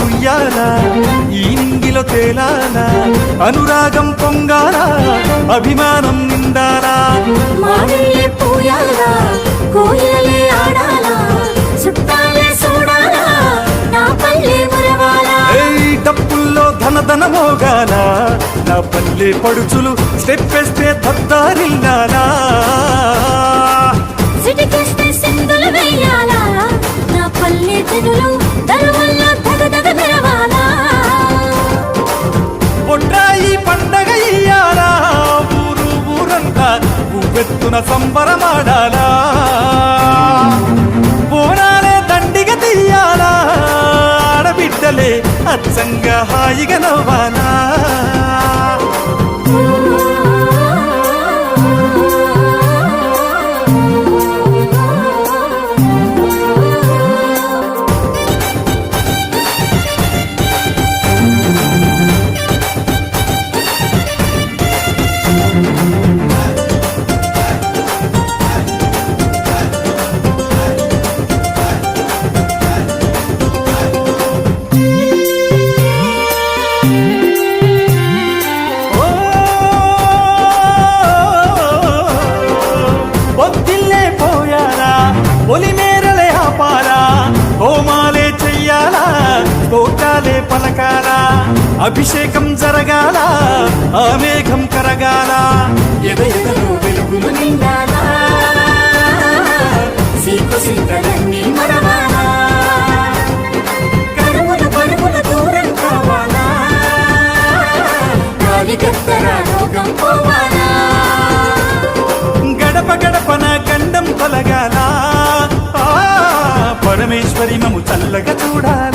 ఉయ్యాలా ఈ నింగిలో తేలాలా అనురాగం పొంగాలా అభిమానం నిండాలా మావిల్లే పూయాలా కోయిలలే ఆడాలా చుట్టాలే చూడాలా నా పల్లె మురవాలా డప్పుల్లో ధన మోగాల నా పల్లె పడుచులు స్టెప్ వేస్తే దద్దారిల్లాలా సిటికేస్తే సిందులు వేయాలా నా పల్లె తెనులు దరువల్ల దగదగ మెరవాలా ఒట్రాయి పండగ ఇయ్యాలా ఊరు ఊరంతా ఉవ్వెత్తున సంబరమాడాలా బోనాలే దండిగా తీయాలా ఆడబిడ్డలే అచ్చంగా హాయిగా నవ్వాలా ఒలిమేరలే ఆపాలా హోమాలే చెయ్యాలా తోటాలే పలకాలా అభిషేకం జరగాల ఆ మేఘం కరగాల ఎదలో వెలుగులు నిండాలా సీకు సీకలన్నీ మరవాలా కరువుల పరువుల దూరం కావాలా గాలి గత్తర రోగం పోవాలా గడప గడపన గండం తొలగాల పరమేశ్వరి మము చల్లగా చూడాలి